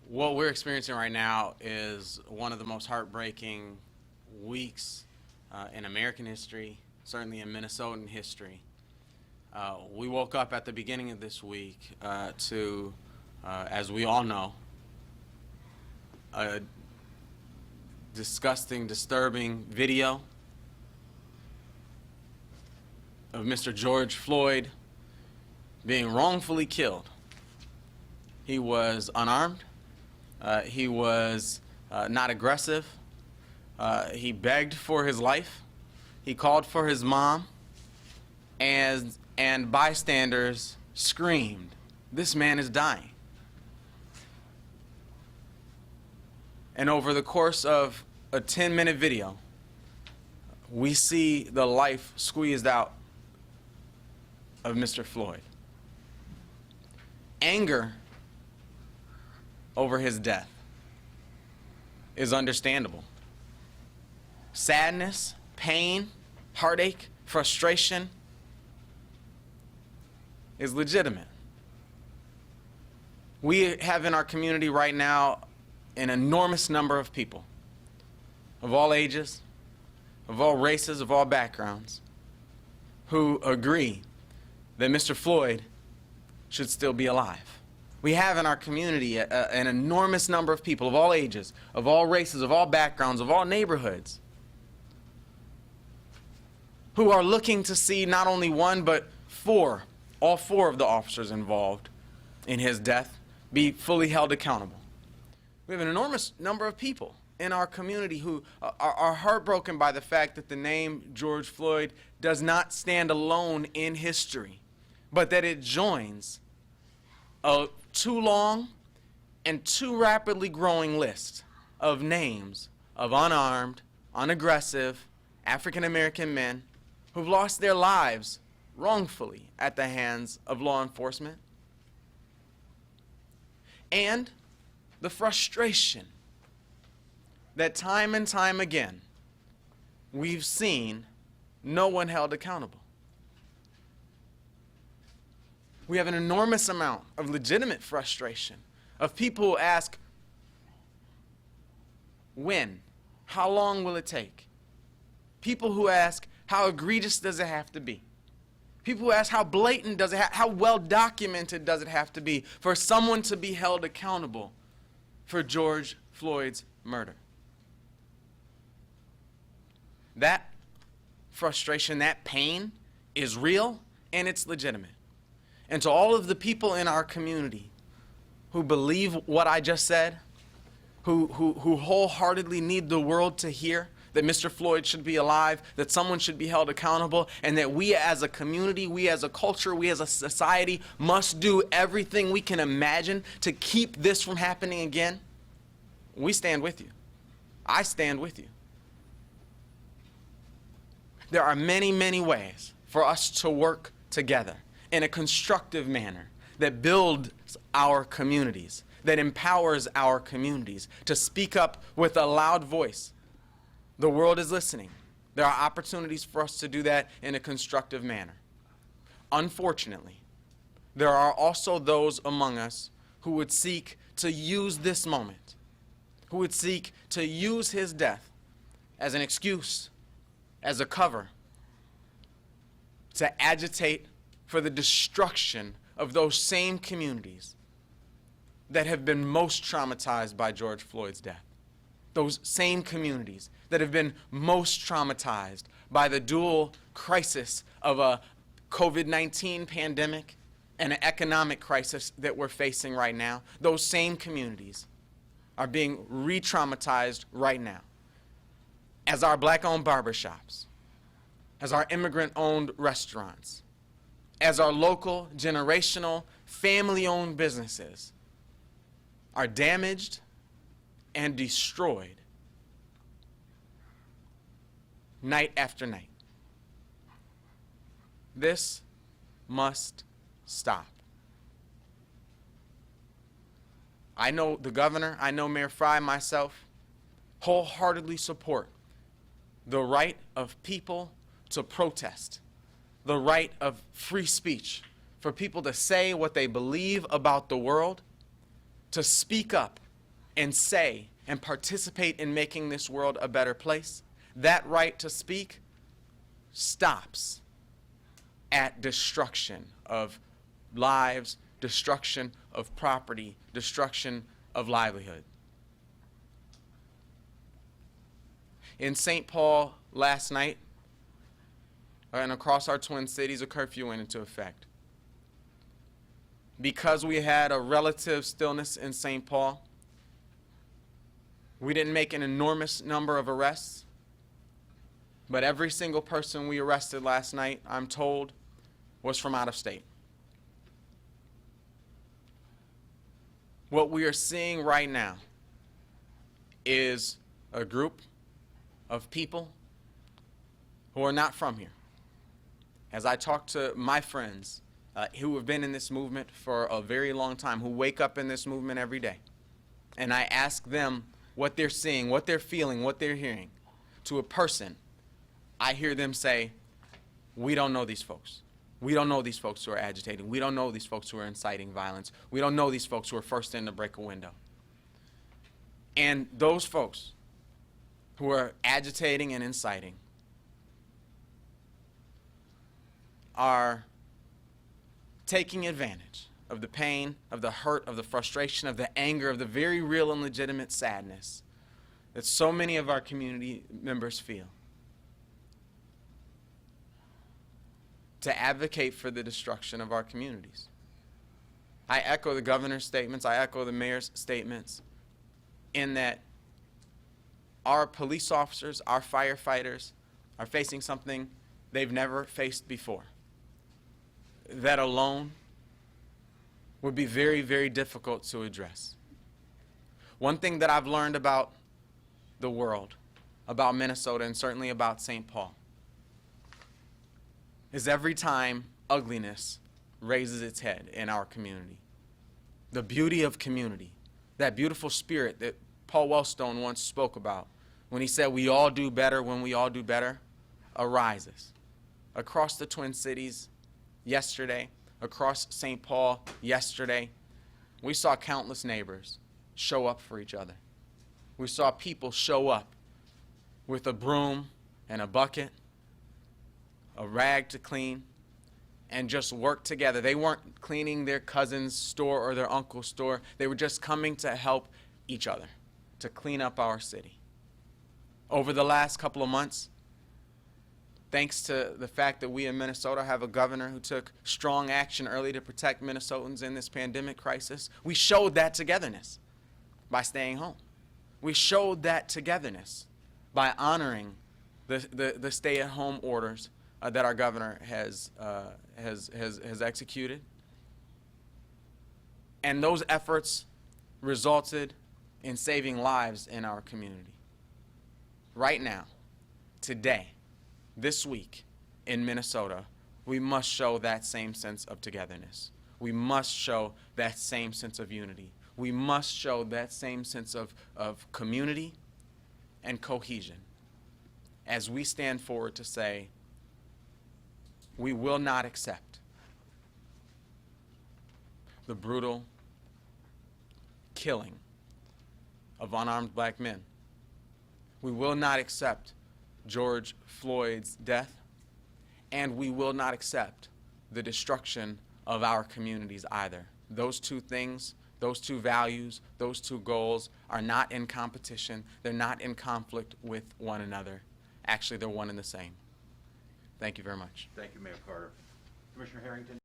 What we're experiencing right now is one of the most heartbreaking weeks in American history, certainly in Minnesotan history. We woke up at the beginning of this week to, as we all know, a disgusting, disturbing video of Mr. George Floyd being wrongfully killed. He was unarmed. He was not aggressive. He begged for his life. He called for his mom, and bystanders screamed, "This man is dying." And over the course of a 10-minute video, we see the life squeezed out of Mr. Floyd. Anger over his death is understandable. Sadness, pain, heartache, frustration is legitimate. We have in our community right now an enormous number of people of all ages, of all races, of all backgrounds, who agree that Mr. Floyd should still be alive. We have in our community an enormous number of people of all ages, of all races, of all backgrounds, of all neighborhoods, who are looking to see not only one, but all four of the officers involved in his death be fully held accountable. We have an enormous number of people in our community who are heartbroken by the fact that the name George Floyd does not stand alone in history, but that it joins a too long and too rapidly growing list of names of unarmed, unaggressive African American men who've lost their lives wrongfully at the hands of law enforcement. And the frustration that time and time again we've seen no one held accountable. We have an enormous amount of legitimate frustration of people who ask, when? How long will it take? People who ask, how egregious does it have to be? People who ask, how blatant does it how well documented does it have to be for someone to be held accountable for George Floyd's murder? That frustration, that pain is real and it's legitimate. And to all of the people in our community who believe what I just said, who wholeheartedly need the world to hear that Mr. Floyd should be alive, that someone should be held accountable, and that we as a community, we as a culture, we as a society must do everything we can imagine to keep this from happening again, we stand with you. I stand with you. There are many, many ways for us to work together in a constructive manner that builds our communities, that empowers our communities to speak up with a loud voice. The world is listening. There are opportunities for us to do that in a constructive manner. Unfortunately, there are also those among us who would seek to use this moment, who would seek to use his death as an excuse, as a cover, to agitate for the destruction of those same communities that have been most traumatized by George Floyd's death. Those same communities that have been most traumatized by the dual crisis of a COVID-19 pandemic and an economic crisis that we're facing right now. Those same communities are being re-traumatized right now as our black-owned barbershops, as our immigrant-owned restaurants, as our local, generational, family-owned businesses are damaged and destroyed night after night. This must stop. I know the governor, I know Mayor Frye, myself, wholeheartedly support the right of people to protest, the right of free speech, for people to say what they believe about the world, to speak up and say and participate in making this world a better place, that right to speak stops at destruction of lives, destruction of property, destruction of livelihood. In St. Paul last night, and across our Twin Cities, a curfew went into effect. Because we had a relative stillness in St. Paul, we didn't make an enormous number of arrests, but every single person we arrested last night, I'm told, was from out of state. What we are seeing right now is a group of people who are not from here. As I talk to my friends who have been in this movement for a very long time, who wake up in this movement every day, and I ask them what they're seeing, what they're feeling, what they're hearing, to a person, I hear them say, we don't know these folks. We don't know these folks who are agitating. We don't know these folks who are inciting violence. We don't know these folks who are first in to break a window. And those folks who are agitating and inciting are taking advantage of the pain, of the hurt, of the frustration, of the anger, of the very real and legitimate sadness that so many of our community members feel, to advocate for the destruction of our communities. I echo the governor's statements, I echo the mayor's statements, in that our police officers, our firefighters are facing something they've never faced before. That alone would be very, very difficult to address. One thing that I've learned about the world, about Minnesota, and certainly about St. Paul, is every time ugliness raises its head in our community, the beauty of community, that beautiful spirit that Paul Wellstone once spoke about when he said we all do better when we all do better, arises. Across the Twin Cities yesterday, across St. Paul yesterday, we saw countless neighbors show up for each other. We saw people show up with a broom and a bucket, a rag to clean, and just work together. They weren't cleaning their cousin's store or their uncle's store. They were just coming to help each other, to clean up our city. Over the last couple of months, thanks to the fact that we in Minnesota have a governor who took strong action early to protect Minnesotans in this pandemic crisis, we showed that togetherness by staying home. We showed that togetherness by honoring the stay-at-home orders that our governor has executed. And those efforts resulted in saving lives in our community. Right now, today, this week in Minnesota, we must show that same sense of togetherness. We must show that same sense of unity. We must show that same sense of community and cohesion as we stand forward to say, we will not accept the brutal killing of unarmed black men. We will not accept George Floyd's death, and we will not accept the destruction of our communities either. Those two things, those two values, those two goals are not in competition. They're not in conflict with one another. Actually, they're one and the same. Thank you very much. Thank you, Mayor Carter. Commissioner Harrington.